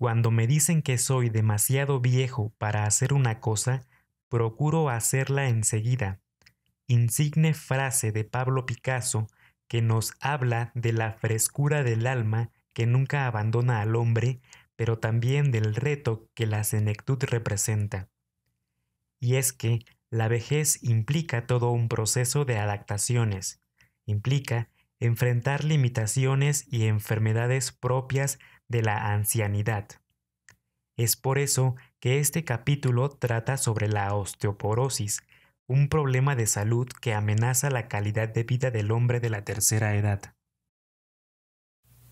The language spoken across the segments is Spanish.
Cuando me dicen que soy demasiado viejo para hacer una cosa, procuro hacerla enseguida. Insigne frase de Pablo Picasso que nos habla de la frescura del alma que nunca abandona al hombre, pero también del reto que la senectud representa. Y es que la vejez implica todo un proceso de adaptaciones, implica enfrentar limitaciones y enfermedades propias de la ancianidad. Es por eso que este capítulo trata sobre la osteoporosis, un problema de salud que amenaza la calidad de vida del hombre de la tercera edad.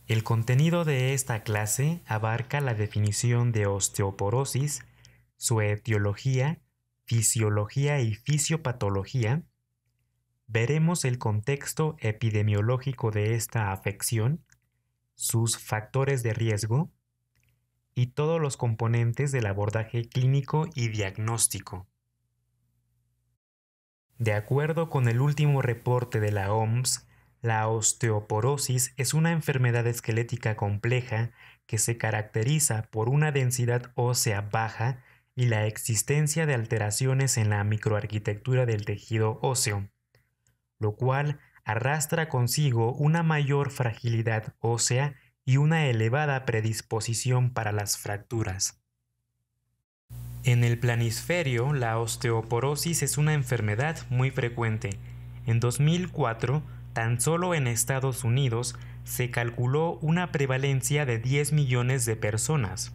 El contenido de esta clase abarca la definición de osteoporosis, su etiología, fisiología y fisiopatología. Veremos el contexto epidemiológico de esta afección, sus factores de riesgo y todos los componentes del abordaje clínico y diagnóstico. De acuerdo con el último reporte de la OMS, la osteoporosis es una enfermedad esquelética compleja que se caracteriza por una densidad ósea baja y la existencia de alteraciones en la microarquitectura del tejido óseo, lo cual arrastra consigo una mayor fragilidad ósea y una elevada predisposición para las fracturas. En el planisferio, la osteoporosis es una enfermedad muy frecuente. En 2004, tan solo en Estados Unidos, se calculó una prevalencia de 10 millones de personas.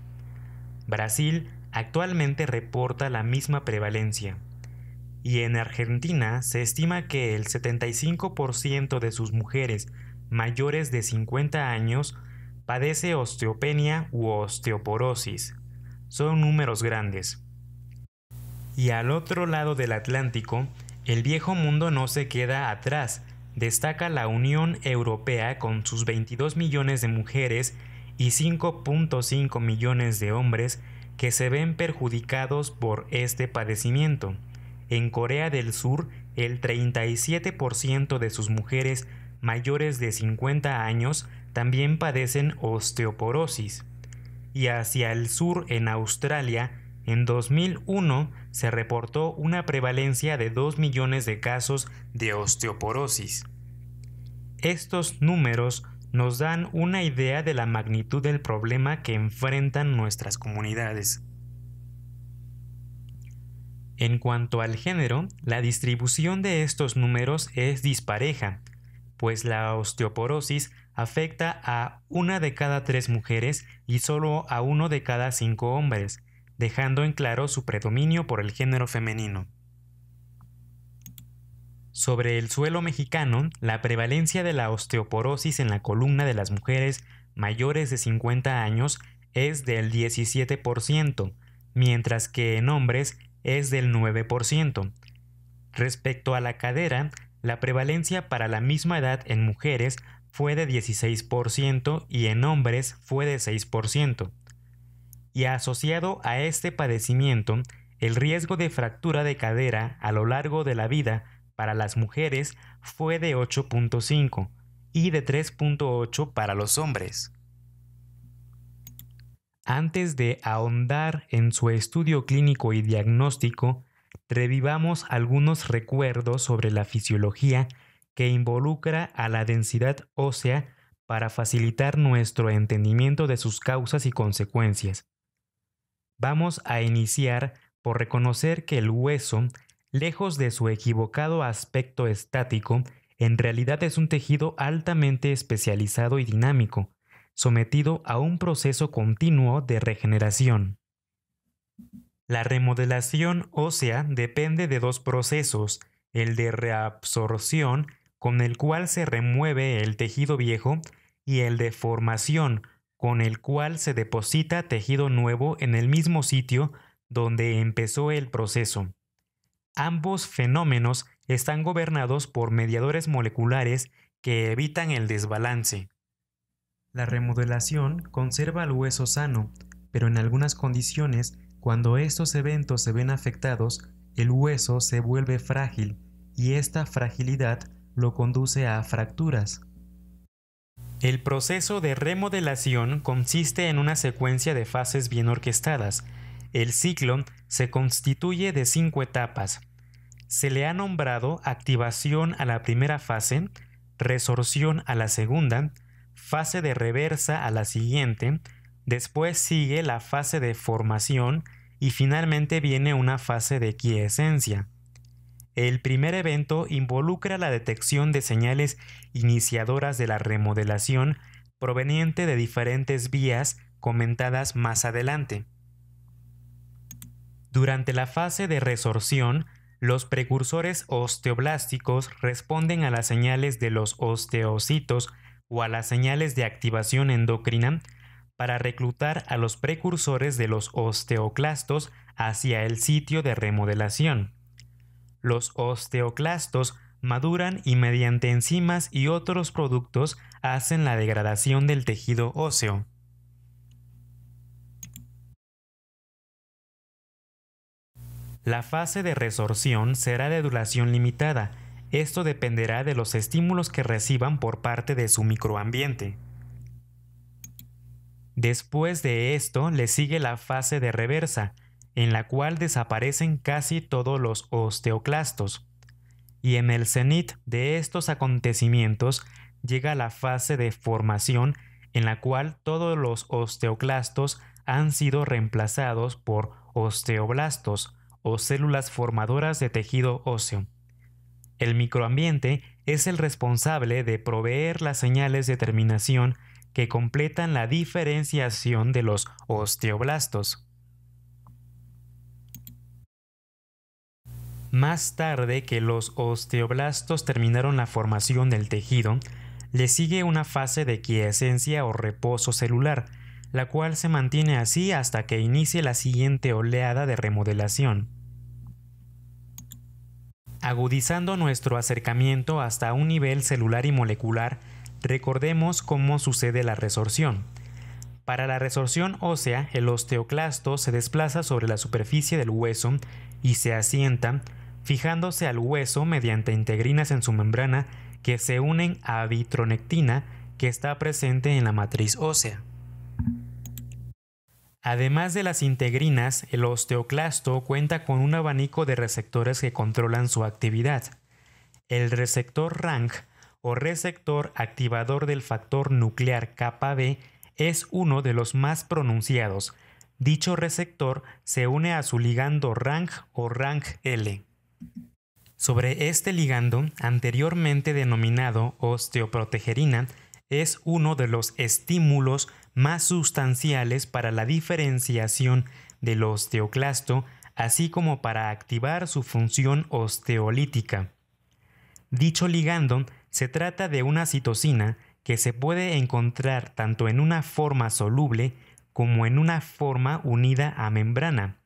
Brasil actualmente reporta la misma prevalencia. Y en Argentina se estima que el 75% de sus mujeres mayores de 50 años padece osteopenia u osteoporosis. Son números grandes. Y al otro lado del Atlántico, el viejo mundo no se queda atrás. Destaca la Unión Europea con sus 22 millones de mujeres y 5.5 millones de hombres que se ven perjudicados por este padecimiento. En Corea del Sur, el 37% de sus mujeres mayores de 50 años también padecen osteoporosis. Y hacia el sur, en Australia, en 2001 se reportó una prevalencia de 2 millones de casos de osteoporosis. Estos números nos dan una idea de la magnitud del problema que enfrentan nuestras comunidades. En cuanto al género, la distribución de estos números es dispareja, pues la osteoporosis afecta a 1 de cada 3 mujeres y solo a 1 de cada 5 hombres, dejando en claro su predominio por el género femenino. Sobre el suelo mexicano, la prevalencia de la osteoporosis en la columna de las mujeres mayores de 50 años es del 17%, mientras que en hombres es del 9%. Respecto a la cadera, la prevalencia para la misma edad en mujeres fue de 16% y en hombres fue de 6%. Y asociado a este padecimiento, el riesgo de fractura de cadera a lo largo de la vida para las mujeres fue de 8.5 y de 3.8 para los hombres. Antes de ahondar en su estudio clínico y diagnóstico, revivamos algunos recuerdos sobre la fisiología que involucra a la densidad ósea para facilitar nuestro entendimiento de sus causas y consecuencias. Vamos a iniciar por reconocer que el hueso, lejos de su equivocado aspecto estático, en realidad es un tejido altamente especializado y dinámico, sometido a un proceso continuo de regeneración. La remodelación ósea depende de 2 procesos, el de reabsorción, con el cual se remueve el tejido viejo, y el de formación, con el cual se deposita tejido nuevo en el mismo sitio donde empezó el proceso. Ambos fenómenos están gobernados por mediadores moleculares que evitan el desbalance. La remodelación conserva el hueso sano, pero en algunas condiciones, cuando estos eventos se ven afectados, el hueso se vuelve frágil y esta fragilidad lo conduce a fracturas. El proceso de remodelación consiste en una secuencia de fases bien orquestadas. El ciclo se constituye de 5 etapas. Se le ha nombrado activación a la primera fase, resorción a la segunda, fase de reversa a la siguiente, después sigue la fase de formación y finalmente viene una fase de quiescencia. El primer evento involucra la detección de señales iniciadoras de la remodelación proveniente de diferentes vías comentadas más adelante. Durante la fase de resorción, los precursores osteoblásticos responden a las señales de los osteocitos o a las señales de activación endocrina para reclutar a los precursores de los osteoclastos hacia el sitio de remodelación. Los osteoclastos maduran y mediante enzimas y otros productos hacen la degradación del tejido óseo. La fase de resorción será de duración limitada. Esto dependerá de los estímulos que reciban por parte de su microambiente. Después de esto le sigue la fase de reversa, en la cual desaparecen casi todos los osteoclastos. Y en el cenit de estos acontecimientos llega la fase de formación, en la cual todos los osteoclastos han sido reemplazados por osteoblastos o células formadoras de tejido óseo. El microambiente es el responsable de proveer las señales de terminación que completan la diferenciación de los osteoblastos. Más tarde que los osteoblastos terminaron la formación del tejido, le sigue una fase de quiescencia o reposo celular, la cual se mantiene así hasta que inicie la siguiente oleada de remodelación. Agudizando nuestro acercamiento hasta un nivel celular y molecular, recordemos cómo sucede la resorción. Para la resorción ósea, el osteoclasto se desplaza sobre la superficie del hueso y se asienta, fijándose al hueso mediante integrinas en su membrana que se unen a vitronectina que está presente en la matriz ósea. Además de las integrinas, el osteoclasto cuenta con un abanico de receptores que controlan su actividad. El receptor RANG o receptor activador del factor nuclear kappa B es uno de los más pronunciados. Dicho receptor se une a su ligando RANG o RANG-L. Sobre este ligando, anteriormente denominado osteoprotegerina, es uno de los estímulos más sustanciales para la diferenciación del osteoclasto, así como para activar su función osteolítica. Dicho ligando se trata de una citosina que se puede encontrar tanto en una forma soluble como en una forma unida a membrana.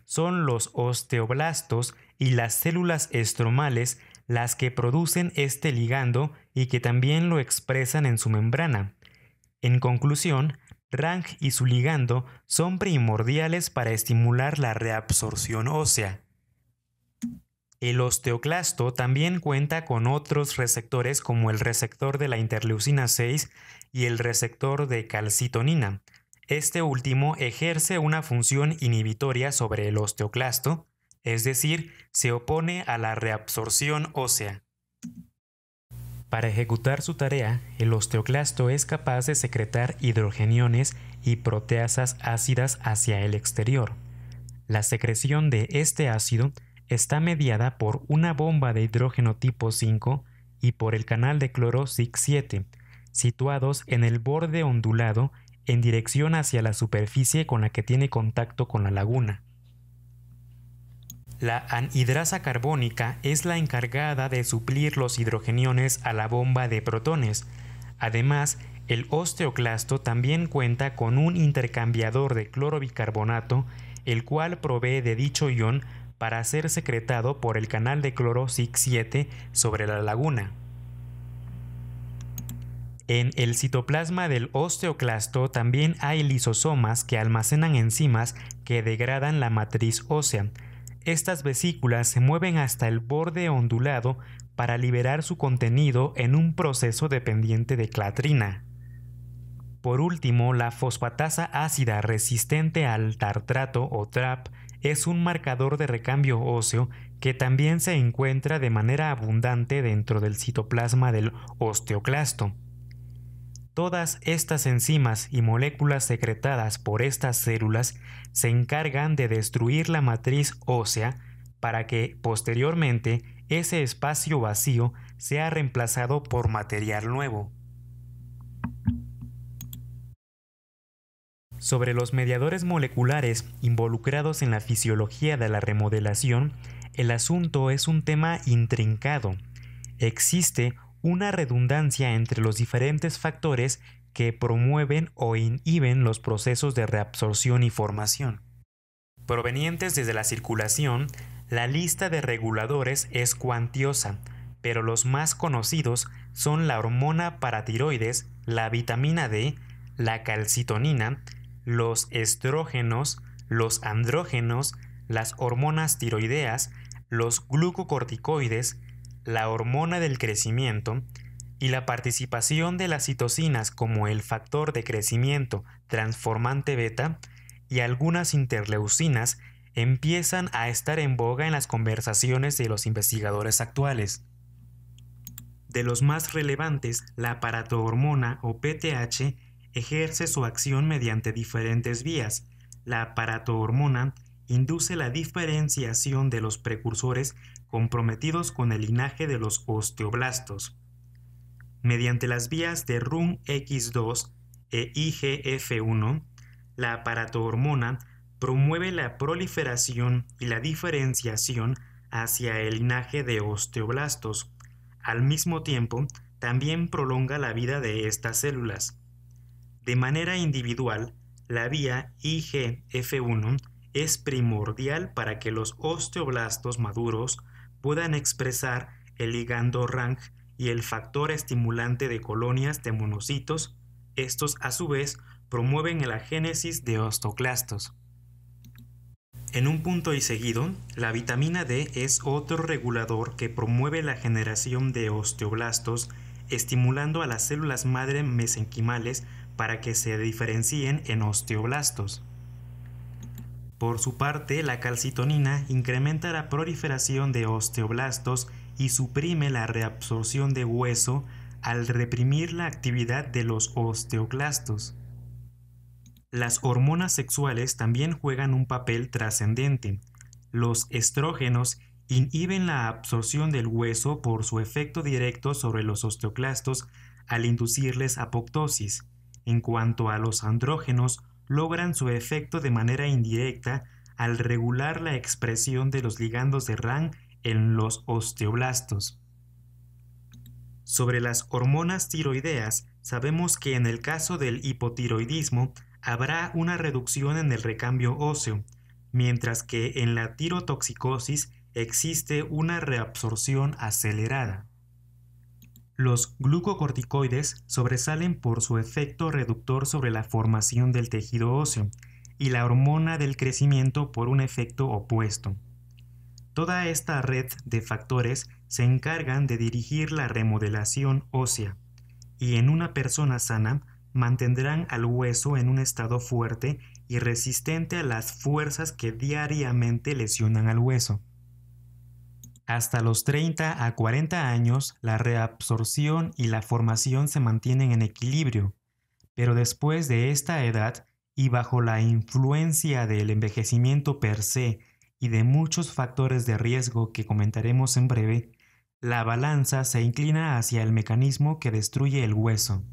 Son los osteoblastos y las células estromales las que producen este ligando y que también lo expresan en su membrana. En conclusión, RANG y su ligando son primordiales para estimular la reabsorción ósea. El osteoclasto también cuenta con otros receptores como el receptor de la interleucina 6 y el receptor de calcitonina. Este último ejerce una función inhibitoria sobre el osteoclasto, es decir, se opone a la reabsorción ósea. Para ejecutar su tarea, el osteoclasto es capaz de secretar hidrogeniones y proteasas ácidas hacia el exterior. La secreción de este ácido está mediada por una bomba de hidrógeno tipo 5 y por el canal de cloro SIC7, situados en el borde ondulado en dirección hacia la superficie con la que tiene contacto con la laguna. La anhidrasa carbónica es la encargada de suplir los hidrogeniones a la bomba de protones. Además, el osteoclasto también cuenta con un intercambiador de clorobicarbonato, el cual provee de dicho ion para ser secretado por el canal de cloro SIC7 sobre la laguna. En el citoplasma del osteoclasto también hay lisosomas que almacenan enzimas que degradan la matriz ósea. Estas vesículas se mueven hasta el borde ondulado para liberar su contenido en un proceso dependiente de clatrina. Por último, la fosfatasa ácida resistente al tartrato o TRAP es un marcador de recambio óseo que también se encuentra de manera abundante dentro del citoplasma del osteoclasto. Todas estas enzimas y moléculas secretadas por estas células se encargan de destruir la matriz ósea para que, posteriormente, ese espacio vacío sea reemplazado por material nuevo. Sobre los mediadores moleculares involucrados en la fisiología de la remodelación, el asunto es un tema intrincado. Existe una redundancia entre los diferentes factores que promueven o inhiben los procesos de reabsorción y formación. Provenientes desde la circulación, la lista de reguladores es cuantiosa, pero los más conocidos son la hormona paratiroides, la vitamina D, la calcitonina, los estrógenos, los andrógenos, las hormonas tiroideas, los glucocorticoides, la hormona del crecimiento y la participación de las citocinas como el factor de crecimiento transformante beta y algunas interleucinas empiezan a estar en boga en las conversaciones de los investigadores actuales. De los más relevantes, la paratohormona o PTH ejerce su acción mediante diferentes vías. La paratohormona induce la diferenciación de los precursores comprometidos con el linaje de los osteoblastos. Mediante las vías de RUNX2 e IGF-1, la paratohormona promueve la proliferación y la diferenciación hacia el linaje de osteoblastos. Al mismo tiempo, también prolonga la vida de estas células. De manera individual, la vía IGF-1 es primordial para que los osteoblastos maduros puedan expresar el ligando RANG y el factor estimulante de colonias de monocitos. Estos, a su vez, promueven la génesis de osteoclastos. En un punto y seguido, la vitamina D es otro regulador que promueve la generación de osteoblastos, estimulando a las células madre mesenquimales para que se diferencien en osteoblastos. Por su parte, la calcitonina incrementa la proliferación de osteoblastos y suprime la reabsorción de hueso al reprimir la actividad de los osteoclastos. Las hormonas sexuales también juegan un papel trascendente. Los estrógenos inhiben la absorción del hueso por su efecto directo sobre los osteoclastos al inducirles apoptosis. En cuanto a los andrógenos, logran su efecto de manera indirecta al regular la expresión de los ligandos de RAN en los osteoblastos. Sobre las hormonas tiroideas, sabemos que en el caso del hipotiroidismo habrá una reducción en el recambio óseo, mientras que en la tirotoxicosis existe una reabsorción acelerada. Los glucocorticoides sobresalen por su efecto reductor sobre la formación del tejido óseo y la hormona del crecimiento por un efecto opuesto. Toda esta red de factores se encargan de dirigir la remodelación ósea y en una persona sana mantendrán al hueso en un estado fuerte y resistente a las fuerzas que diariamente lesionan al hueso. Hasta los 30 a 40 años, la reabsorción y la formación se mantienen en equilibrio, pero después de esta edad y bajo la influencia del envejecimiento per se y de muchos factores de riesgo que comentaremos en breve, la balanza se inclina hacia el mecanismo que destruye el hueso.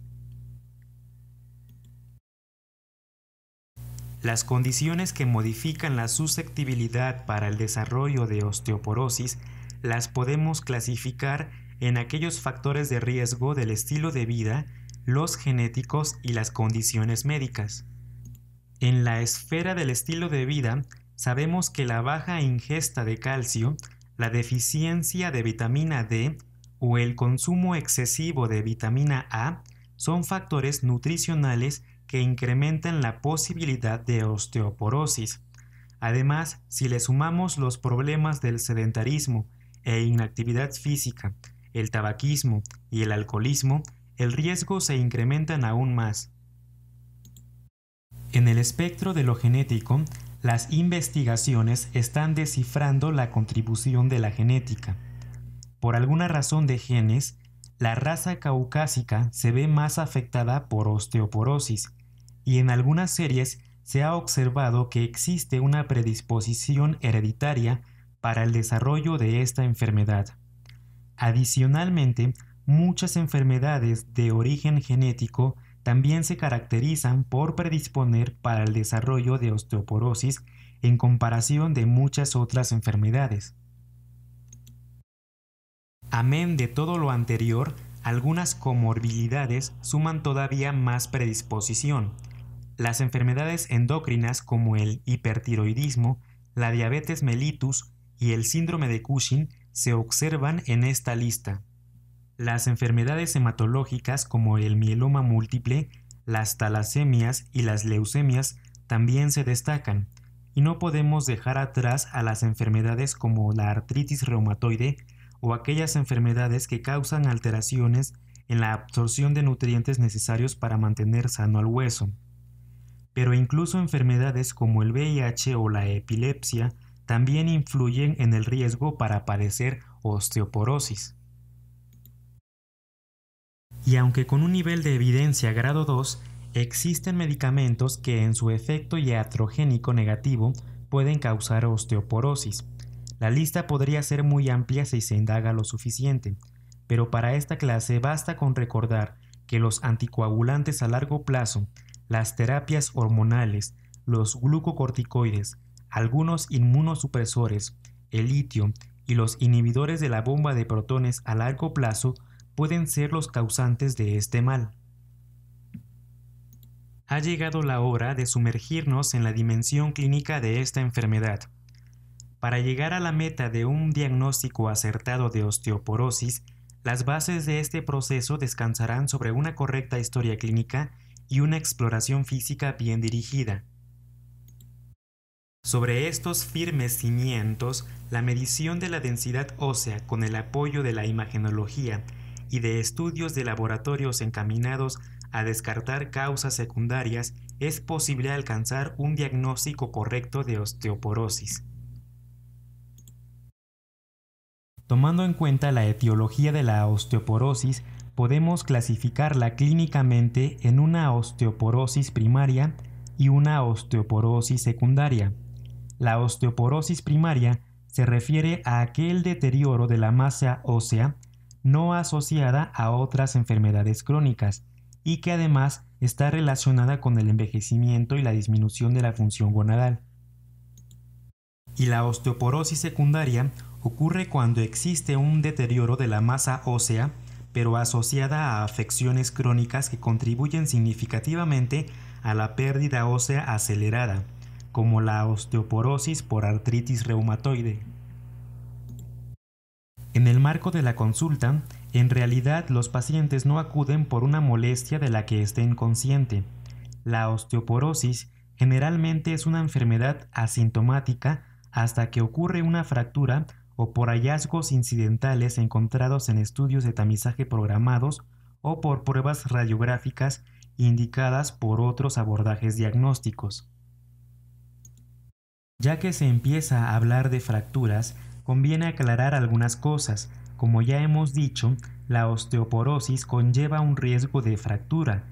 Las condiciones que modifican la susceptibilidad para el desarrollo de osteoporosis las podemos clasificar en aquellos factores de riesgo del estilo de vida, los genéticos y las condiciones médicas. En la esfera del estilo de vida, sabemos que la baja ingesta de calcio, la deficiencia de vitamina D o el consumo excesivo de vitamina A son factores nutricionales que incrementan la posibilidad de osteoporosis. Además, si le sumamos los problemas del sedentarismo e inactividad física, el tabaquismo y el alcoholismo, el riesgo se incrementan aún más. En el espectro de lo genético, las investigaciones están descifrando la contribución de la genética. Por alguna razón de genes, la raza caucásica se ve más afectada por osteoporosis, y en algunas series se ha observado que existe una predisposición hereditaria para el desarrollo de esta enfermedad. Adicionalmente, muchas enfermedades de origen genético también se caracterizan por predisponer para el desarrollo de osteoporosis en comparación de muchas otras enfermedades. Amén de todo lo anterior, algunas comorbilidades suman todavía más predisposición. Las enfermedades endócrinas como el hipertiroidismo, la diabetes mellitus y el síndrome de Cushing se observan en esta lista. Las enfermedades hematológicas como el mieloma múltiple, las talasemias y las leucemias también se destacan, y no podemos dejar atrás a las enfermedades como la artritis reumatoide o aquellas enfermedades que causan alteraciones en la absorción de nutrientes necesarios para mantener sano al hueso. Pero incluso enfermedades como el VIH o la epilepsia también influyen en el riesgo para padecer osteoporosis. Y aunque con un nivel de evidencia grado 2, existen medicamentos que en su efecto iatrogénico negativo pueden causar osteoporosis. La lista podría ser muy amplia si se indaga lo suficiente, pero para esta clase basta con recordar que los anticoagulantes a largo plazo, las terapias hormonales, los glucocorticoides, algunos inmunosupresores, el litio y los inhibidores de la bomba de protones a largo plazo pueden ser los causantes de este mal. Ha llegado la hora de sumergirnos en la dimensión clínica de esta enfermedad. Para llegar a la meta de un diagnóstico acertado de osteoporosis, las bases de este proceso descansarán sobre una correcta historia clínica y una exploración física bien dirigida. Sobre estos firmes cimientos, la medición de la densidad ósea con el apoyo de la imagenología y de estudios de laboratorios encaminados a descartar causas secundarias es posible alcanzar un diagnóstico correcto de osteoporosis. Tomando en cuenta la etiología de la osteoporosis, podemos clasificarla clínicamente en una osteoporosis primaria y una osteoporosis secundaria. La osteoporosis primaria se refiere a aquel deterioro de la masa ósea no asociada a otras enfermedades crónicas y que además está relacionada con el envejecimiento y la disminución de la función gonadal. Y la osteoporosis secundaria ocurre cuando existe un deterioro de la masa ósea, pero asociada a afecciones crónicas que contribuyen significativamente a la pérdida ósea acelerada, como la osteoporosis por artritis reumatoide. En el marco de la consulta, en realidad los pacientes no acuden por una molestia de la que estén conscientes. La osteoporosis generalmente es una enfermedad asintomática hasta que ocurre una fractura o por hallazgos incidentales encontrados en estudios de tamizaje programados o por pruebas radiográficas indicadas por otros abordajes diagnósticos. Ya que se empieza a hablar de fracturas, conviene aclarar algunas cosas. Como ya hemos dicho, la osteoporosis conlleva un riesgo de fractura,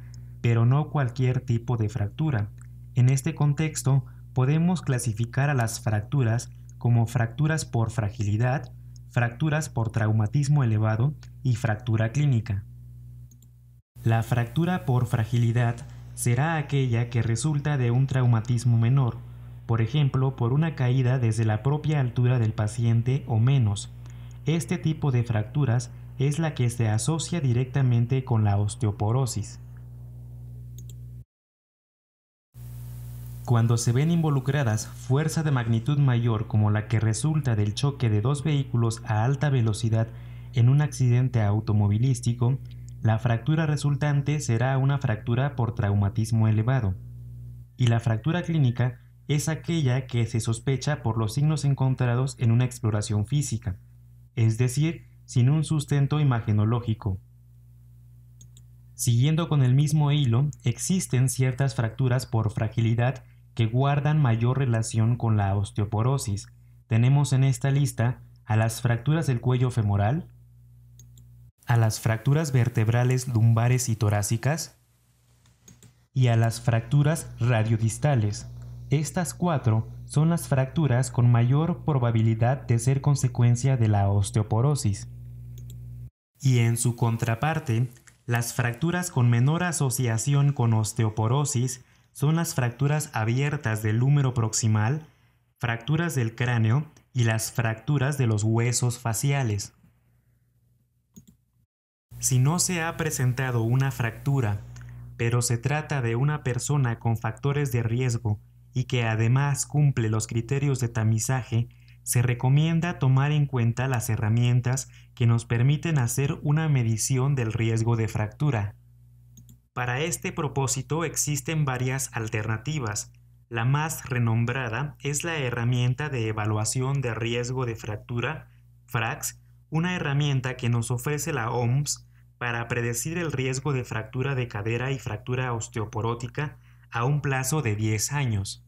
pero no cualquier tipo de fractura. En este contexto, podemos clasificar a las fracturas como fracturas por fragilidad, fracturas por traumatismo elevado y fractura clínica. La fractura por fragilidad será aquella que resulta de un traumatismo menor, por ejemplo, por una caída desde la propia altura del paciente o menos. Este tipo de fracturas es la que se asocia directamente con la osteoporosis. Cuando se ven involucradas fuerza de magnitud mayor como la que resulta del choque de dos vehículos a alta velocidad en un accidente automovilístico, la fractura resultante será una fractura por traumatismo elevado. Y la fractura clínica es aquella que se sospecha por los signos encontrados en una exploración física, es decir, sin un sustento imagenológico. Siguiendo con el mismo hilo, existen ciertas fracturas por fragilidad que guardan mayor relación con la osteoporosis. Tenemos en esta lista a las fracturas del cuello femoral, a las fracturas vertebrales lumbares y torácicas y a las fracturas radiodistales. Estas cuatro son las fracturas con mayor probabilidad de ser consecuencia de la osteoporosis. Y en su contraparte, las fracturas con menor asociación con osteoporosis son las fracturas abiertas del húmero proximal, fracturas del cráneo y las fracturas de los huesos faciales. Si no se ha presentado una fractura, pero se trata de una persona con factores de riesgo y que además cumple los criterios de tamizaje, se recomienda tomar en cuenta las herramientas que nos permiten hacer una medición del riesgo de fractura. Para este propósito existen varias alternativas. La más renombrada es la herramienta de evaluación de riesgo de fractura, FRAX, una herramienta que nos ofrece la OMS para predecir el riesgo de fractura de cadera y fractura osteoporótica a un plazo de 10 años.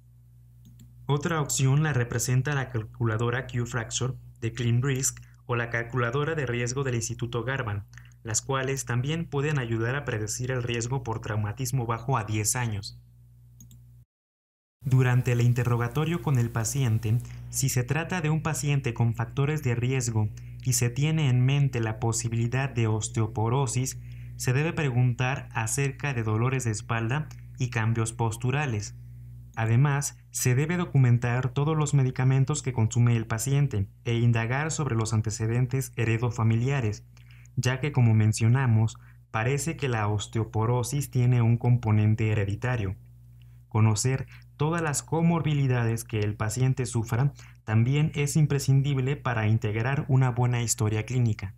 Otra opción la representa la calculadora Q-Fracture de ClinRisk o la calculadora de riesgo del Instituto Garvan, las cuales también pueden ayudar a predecir el riesgo por traumatismo bajo a 10 años. Durante el interrogatorio con el paciente, si se trata de un paciente con factores de riesgo y se tiene en mente la posibilidad de osteoporosis, se debe preguntar acerca de dolores de espalda y cambios posturales. Además, se debe documentar todos los medicamentos que consume el paciente e indagar sobre los antecedentes heredofamiliares, ya que, como mencionamos, parece que la osteoporosis tiene un componente hereditario. Conocer todas las comorbilidades que el paciente sufra también es imprescindible para integrar una buena historia clínica.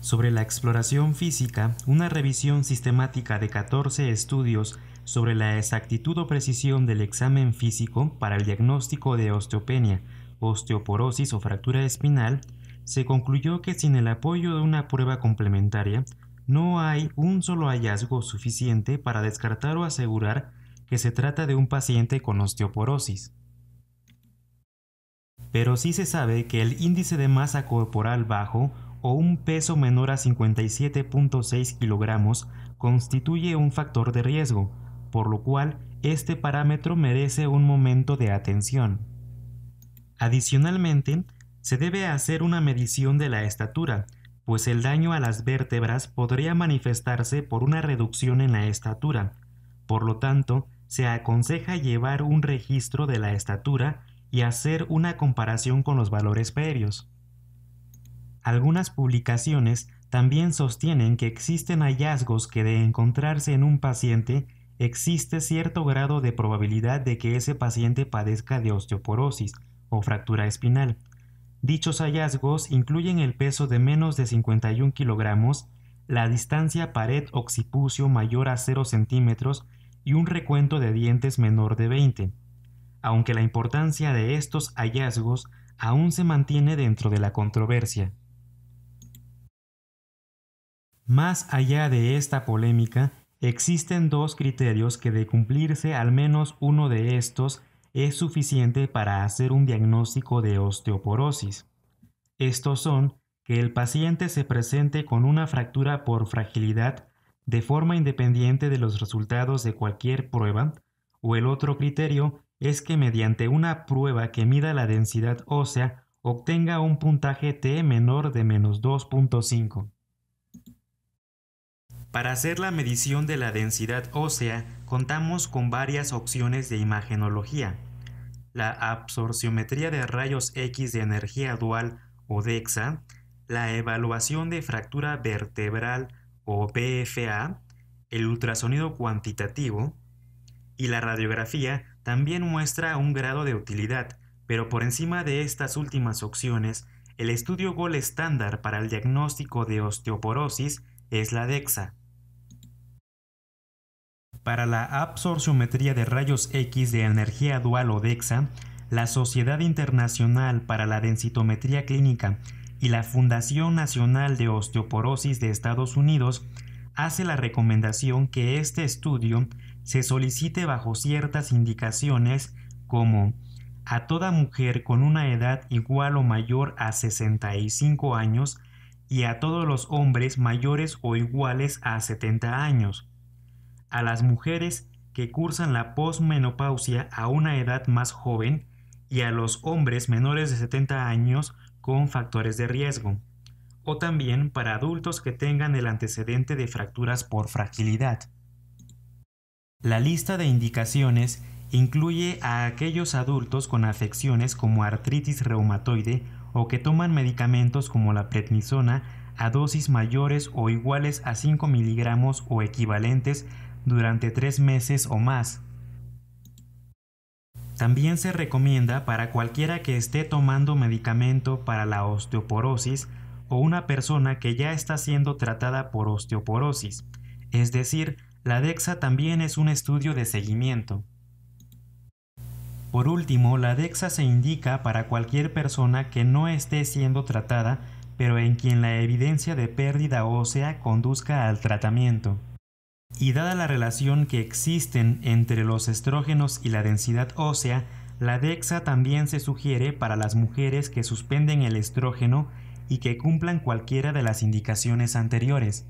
Sobre la exploración física, una revisión sistemática de 14 estudios sobre la exactitud o precisión del examen físico para el diagnóstico de osteopenia, osteoporosis o fractura espinal, se concluyó que sin el apoyo de una prueba complementaria, no hay un solo hallazgo suficiente para descartar o asegurar que se trata de un paciente con osteoporosis. Pero sí se sabe que el índice de masa corporal bajo o un peso menor a 57.6 kilogramos constituye un factor de riesgo, por lo cual este parámetro merece un momento de atención. Adicionalmente, se debe hacer una medición de la estatura, pues el daño a las vértebras podría manifestarse por una reducción en la estatura. Por lo tanto, se aconseja llevar un registro de la estatura y hacer una comparación con los valores previos. Algunas publicaciones también sostienen que existen hallazgos que de encontrarse en un paciente existe cierto grado de probabilidad de que ese paciente padezca de osteoporosis o fractura espinal. Dichos hallazgos incluyen el peso de menos de 51 kilogramos, la distancia pared-occipucio mayor a 0 centímetros y un recuento de dientes menor de 20, aunque la importancia de estos hallazgos aún se mantiene dentro de la controversia. Más allá de esta polémica, existen dos criterios que de cumplirse al menos uno de estos es suficiente para hacer un diagnóstico de osteoporosis. Estos son que el paciente se presente con una fractura por fragilidad de forma independiente de los resultados de cualquier prueba, o el otro criterio es que mediante una prueba que mida la densidad ósea obtenga un puntaje T menor de menos 2.5. Para hacer la medición de la densidad ósea, contamos con varias opciones de imagenología. La absorciometría de rayos X de energía dual o DEXA, la evaluación de fractura vertebral o BFA, el ultrasonido cuantitativo y la radiografía también muestra un grado de utilidad, pero por encima de estas últimas opciones, el estudio gold estándar para el diagnóstico de osteoporosis es la DEXA. Para la absorciometría de rayos X de energía dual o DEXA, la Sociedad Internacional para la Densitometría Clínica y la Fundación Nacional de Osteoporosis de Estados Unidos hace la recomendación que este estudio se solicite bajo ciertas indicaciones como a toda mujer con una edad igual o mayor a 65 años y a todos los hombres mayores o iguales a 70 años, a las mujeres que cursan la posmenopausia a una edad más joven y a los hombres menores de 70 años con factores de riesgo, o también para adultos que tengan el antecedente de fracturas por fragilidad. La lista de indicaciones incluye a aquellos adultos con afecciones como artritis reumatoide o que toman medicamentos como la prednisona a dosis mayores o iguales a 5 miligramos o equivalentes durante 3 meses o más. También se recomienda para cualquiera que esté tomando medicamento para la osteoporosis o una persona que ya está siendo tratada por osteoporosis, es decir, la DEXA también es un estudio de seguimiento. Por último, la DEXA se indica para cualquier persona que no esté siendo tratada, pero en quien la evidencia de pérdida ósea conduzca al tratamiento. Y dada la relación que existen entre los estrógenos y la densidad ósea, la DEXA también se sugiere para las mujeres que suspenden el estrógeno y que cumplan cualquiera de las indicaciones anteriores.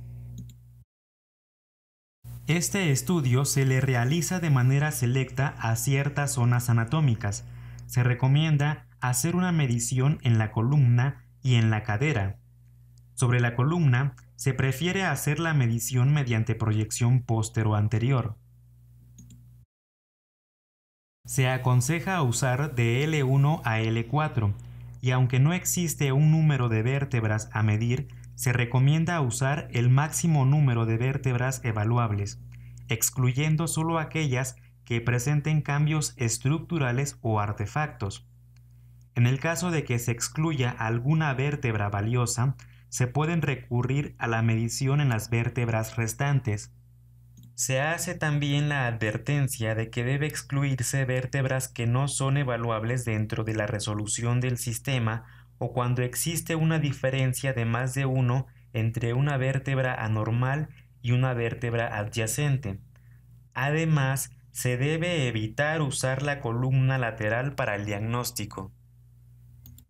Este estudio se le realiza de manera selecta a ciertas zonas anatómicas. Se recomienda hacer una medición en la columna y en la cadera. Sobre la columna, se prefiere hacer la medición mediante proyección póstero-anterior. Se aconseja usar de L1 a L4, y aunque no existe un número de vértebras a medir, se recomienda usar el máximo número de vértebras evaluables, excluyendo solo aquellas que presenten cambios estructurales o artefactos. En el caso de que se excluya alguna vértebra valiosa, se pueden recurrir a la medición en las vértebras restantes. Se hace también la advertencia de que debe excluirse vértebras que no son evaluables dentro de la resolución del sistema o cuando existe una diferencia de más de 1 entre una vértebra anormal y una vértebra adyacente. Además, se debe evitar usar la columna lateral para el diagnóstico.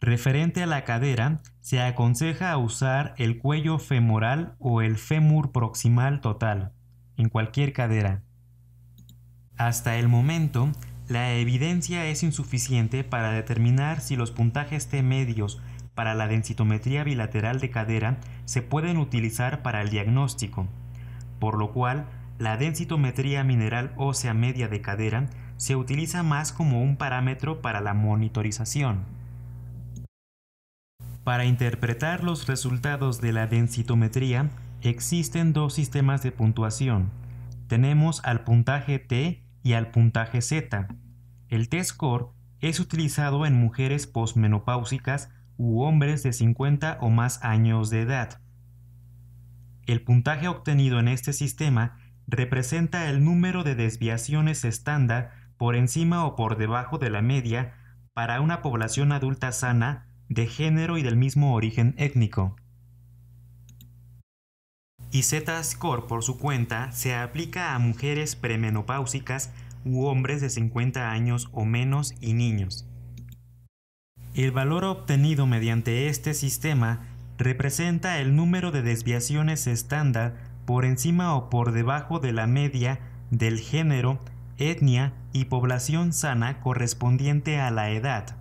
Referente a la cadera, se aconseja usar el cuello femoral o el fémur proximal total, en cualquier cadera. Hasta el momento, la evidencia es insuficiente para determinar si los puntajes T medios para la densitometría bilateral de cadera se pueden utilizar para el diagnóstico, por lo cual la densitometría mineral ósea media de cadera se utiliza más como un parámetro para la monitorización. Para interpretar los resultados de la densitometría, existen dos sistemas de puntuación. Tenemos al puntaje T y al puntaje Z. El T-score es utilizado en mujeres posmenopáusicas u hombres de 50 o más años de edad. El puntaje obtenido en este sistema representa el número de desviaciones estándar por encima o por debajo de la media para una población adulta sana de género y del mismo origen étnico. Y Z-score por su cuenta se aplica a mujeres premenopáusicas u hombres de 50 años o menos y niños. El valor obtenido mediante este sistema representa el número de desviaciones estándar por encima o por debajo de la media del género, etnia y población sana correspondiente a la edad.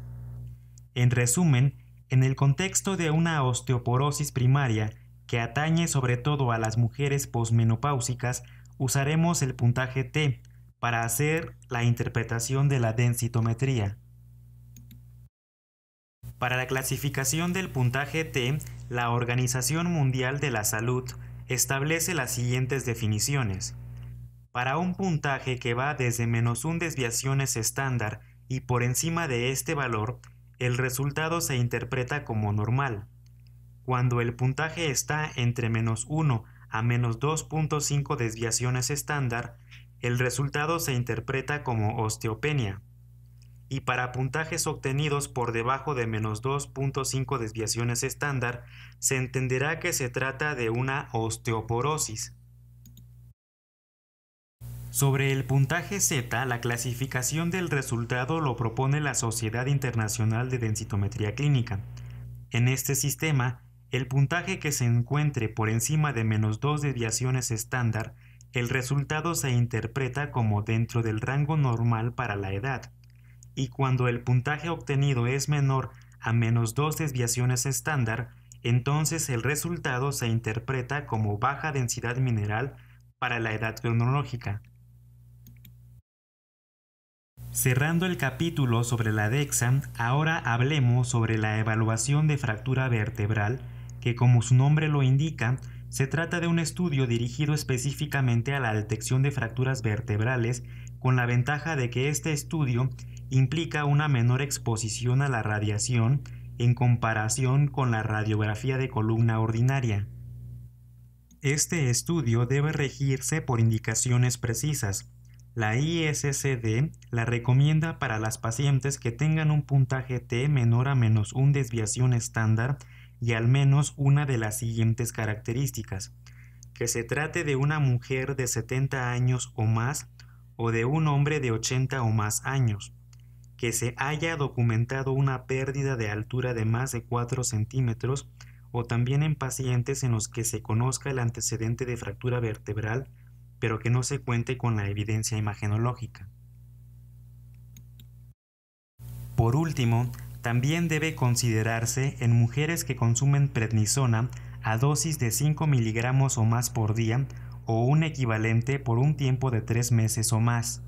En resumen, en el contexto de una osteoporosis primaria que atañe sobre todo a las mujeres posmenopáusicas, usaremos el puntaje T para hacer la interpretación de la densitometría. Para la clasificación del puntaje T, la Organización Mundial de la Salud establece las siguientes definiciones. Para un puntaje que va desde -1 desviaciones estándar y por encima de este valor, el resultado se interpreta como normal. Cuando el puntaje está entre -1 a -2.5 desviaciones estándar, el resultado se interpreta como osteopenia. y para puntajes obtenidos por debajo de menos 2.5 desviaciones estándar, se entenderá que se trata de una osteoporosis. Sobre el puntaje Z, la clasificación del resultado lo propone la Sociedad Internacional de Densitometría Clínica. En este sistema, el puntaje que se encuentre por encima de menos 2 desviaciones estándar, el resultado se interpreta como dentro del rango normal para la edad, y cuando el puntaje obtenido es menor a menos 2 desviaciones estándar, entonces el resultado se interpreta como baja densidad mineral para la edad cronológica. Cerrando el capítulo sobre la DEXA, ahora hablemos sobre la evaluación de fractura vertebral, que como su nombre lo indica, se trata de un estudio dirigido específicamente a la detección de fracturas vertebrales, con la ventaja de que este estudio implica una menor exposición a la radiación en comparación con la radiografía de columna ordinaria. Este estudio debe regirse por indicaciones precisas. La ISCD la recomienda para las pacientes que tengan un puntaje T menor a menos 1 desviación estándar y al menos una de las siguientes características: que se trate de una mujer de 70 años o más o de un hombre de 80 o más años, que se haya documentado una pérdida de altura de más de 4 centímetros o también en pacientes en los que se conozca el antecedente de fractura vertebral, pero que no se cuente con la evidencia imagenológica. Por último, también debe considerarse en mujeres que consumen prednisona a dosis de 5 miligramos o más por día o un equivalente por un tiempo de 3 meses o más.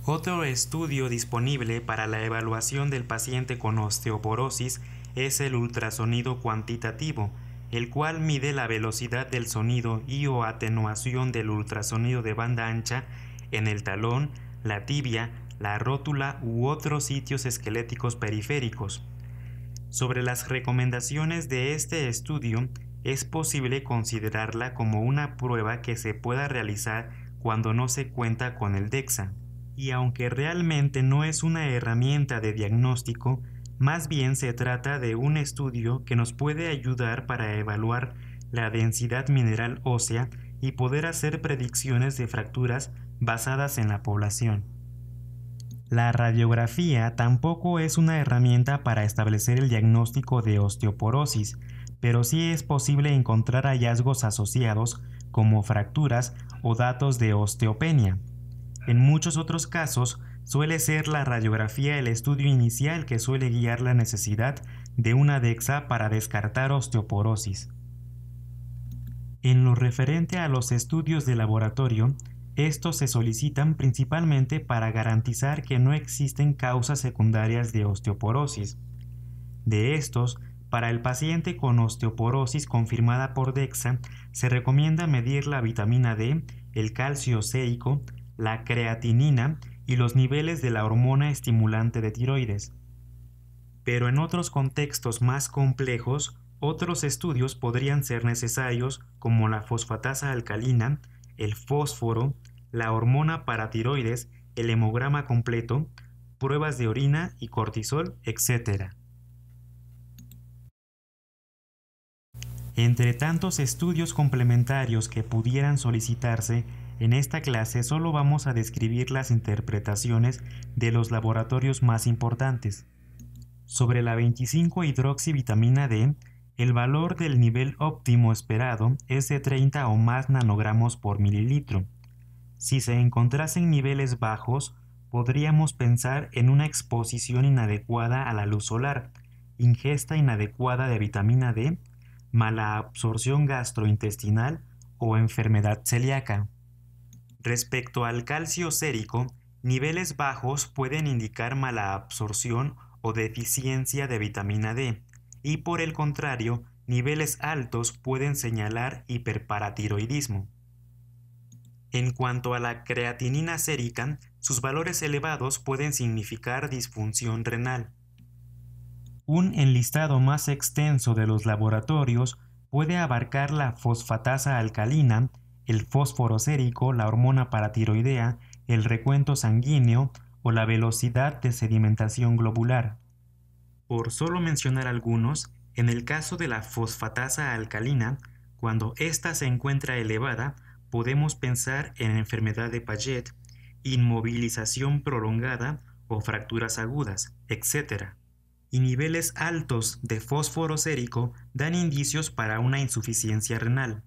Otro estudio disponible para la evaluación del paciente con osteoporosis es el ultrasonido cuantitativo, el cual mide la velocidad del sonido y o atenuación del ultrasonido de banda ancha en el talón, la tibia, la rótula u otros sitios esqueléticos periféricos. Sobre las recomendaciones de este estudio, es posible considerarla como una prueba que se pueda realizar cuando no se cuenta con el DEXA. Y aunque realmente no es una herramienta de diagnóstico, más bien se trata de un estudio que nos puede ayudar para evaluar la densidad mineral ósea y poder hacer predicciones de fracturas basadas en la población. La radiografía tampoco es una herramienta para establecer el diagnóstico de osteoporosis, pero sí es posible encontrar hallazgos asociados como fracturas o datos de osteopenia. En muchos otros casos, suele ser la radiografía el estudio inicial que suele guiar la necesidad de una DEXA para descartar osteoporosis. En lo referente a los estudios de laboratorio, estos se solicitan principalmente para garantizar que no existen causas secundarias de osteoporosis. De estos, para el paciente con osteoporosis confirmada por DEXA, se recomienda medir la vitamina D, el calcio sérico, la creatinina y los niveles de la hormona estimulante de tiroides. Pero en otros contextos más complejos, otros estudios podrían ser necesarios, como la fosfatasa alcalina, el fósforo, la hormona paratiroides, el hemograma completo, pruebas de orina y cortisol, etc. Entre tantos estudios complementarios que pudieran solicitarse, en esta clase solo vamos a describir las interpretaciones de los laboratorios más importantes. Sobre la 25-hidroxivitamina D, el valor del nivel óptimo esperado es de 30 o más nanogramos por mililitro. Si se encontrasen niveles bajos, podríamos pensar en una exposición inadecuada a la luz solar, ingesta inadecuada de vitamina D, mala absorción gastrointestinal o enfermedad celíaca. Respecto al calcio sérico, niveles bajos pueden indicar mala absorción o deficiencia de vitamina D, y por el contrario, niveles altos pueden señalar hiperparatiroidismo. En cuanto a la creatinina sérica, sus valores elevados pueden significar disfunción renal. Un enlistado más extenso de los laboratorios puede abarcar la fosfatasa alcalina, el fósforo sérico, la hormona paratiroidea, el recuento sanguíneo o la velocidad de sedimentación globular. Por solo mencionar algunos, en el caso de la fosfatasa alcalina, cuando ésta se encuentra elevada, podemos pensar en enfermedad de Paget, inmovilización prolongada o fracturas agudas, etc. Y niveles altos de fósforo sérico dan indicios para una insuficiencia renal.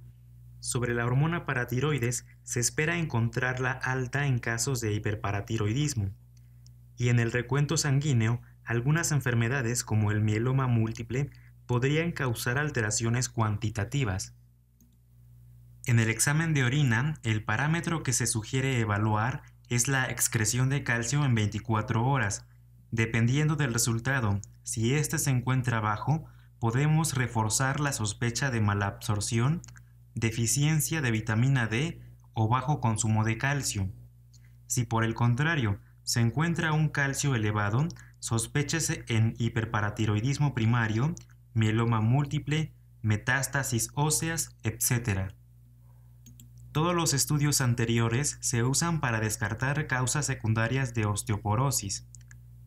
Sobre la hormona paratiroides se espera encontrarla alta en casos de hiperparatiroidismo. Y en el recuento sanguíneo, algunas enfermedades como el mieloma múltiple podrían causar alteraciones cuantitativas. En el examen de orina, el parámetro que se sugiere evaluar es la excreción de calcio en 24 horas. Dependiendo del resultado, si éste se encuentra bajo, podemos reforzar la sospecha de malabsorción, deficiencia de vitamina D o bajo consumo de calcio. Si por el contrario se encuentra un calcio elevado, sospéchese en hiperparatiroidismo primario, mieloma múltiple, metástasis óseas, etc. Todos los estudios anteriores se usan para descartar causas secundarias de osteoporosis.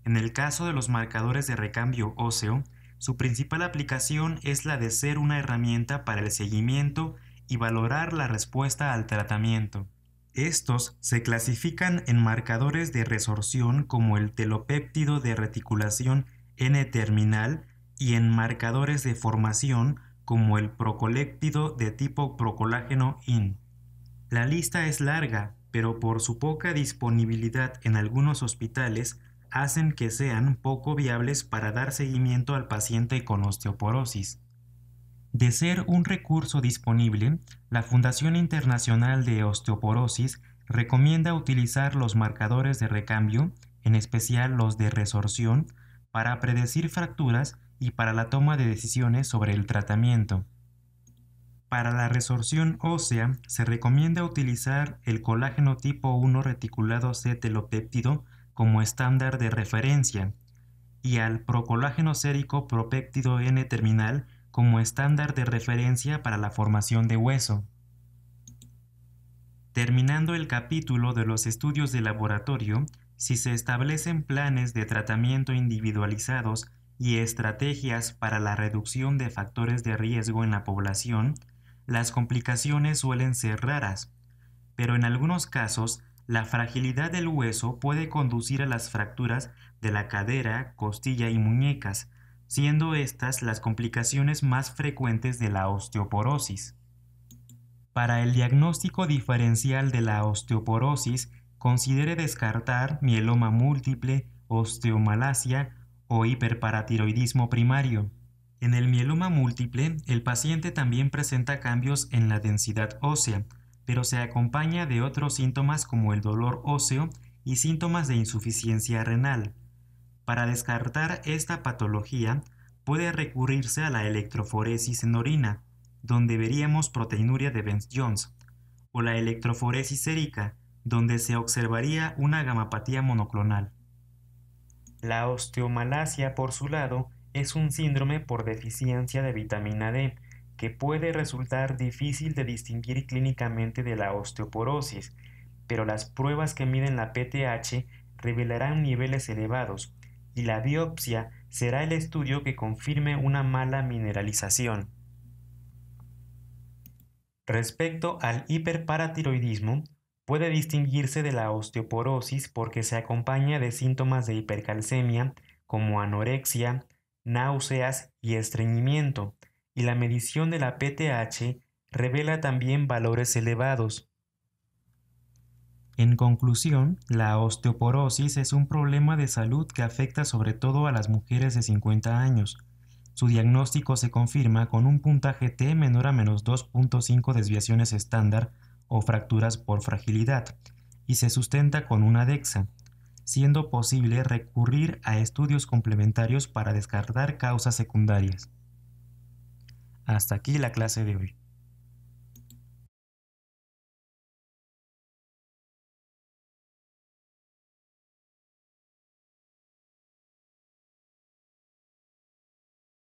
En el caso de los marcadores de recambio óseo, su principal aplicación es la de ser una herramienta para el seguimiento y valorar la respuesta al tratamiento. Estos se clasifican en marcadores de resorción como el telopéptido de reticulación N-terminal y en marcadores de formación como el procoléptido de tipo procolágeno IN. La lista es larga, pero por su poca disponibilidad en algunos hospitales hacen que sean poco viables para dar seguimiento al paciente con osteoporosis. De ser un recurso disponible, la Fundación Internacional de Osteoporosis recomienda utilizar los marcadores de recambio, en especial los de resorción, para predecir fracturas y para la toma de decisiones sobre el tratamiento. Para la resorción ósea se recomienda utilizar el colágeno tipo 1 reticulado C telopéptido como estándar de referencia y al procolágeno sérico propéptido N-terminal como estándar de referencia para la formación de hueso. Terminando el capítulo de los estudios de laboratorio, si se establecen planes de tratamiento individualizados y estrategias para la reducción de factores de riesgo en la población, las complicaciones suelen ser raras, pero en algunos casos la fragilidad del hueso puede conducir a las fracturas de la cadera, costilla y muñecas, siendo estas las complicaciones más frecuentes de la osteoporosis. Para el diagnóstico diferencial de la osteoporosis, considere descartar mieloma múltiple, osteomalacia o hiperparatiroidismo primario. En el mieloma múltiple, el paciente también presenta cambios en la densidad ósea, pero se acompaña de otros síntomas como el dolor óseo y síntomas de insuficiencia renal. Para descartar esta patología, puede recurrirse a la electroforesis en orina, donde veríamos proteinuria de Bence-Jones, o la electroforesis sérica, donde se observaría una gamapatía monoclonal. La osteomalacia, por su lado, es un síndrome por deficiencia de vitamina D, que puede resultar difícil de distinguir clínicamente de la osteoporosis, pero las pruebas que miden la PTH revelarán niveles elevados, y la biopsia será el estudio que confirme una mala mineralización. Respecto al hiperparatiroidismo, puede distinguirse de la osteoporosis porque se acompaña de síntomas de hipercalcemia como anorexia, náuseas y estreñimiento, y la medición de la PTH revela también valores elevados. En conclusión, la osteoporosis es un problema de salud que afecta sobre todo a las mujeres de 50 años. Su diagnóstico se confirma con un puntaje T menor a menos 2.5 desviaciones estándar o fracturas por fragilidad, y se sustenta con una DEXA, siendo posible recurrir a estudios complementarios para descartar causas secundarias. Hasta aquí la clase de hoy.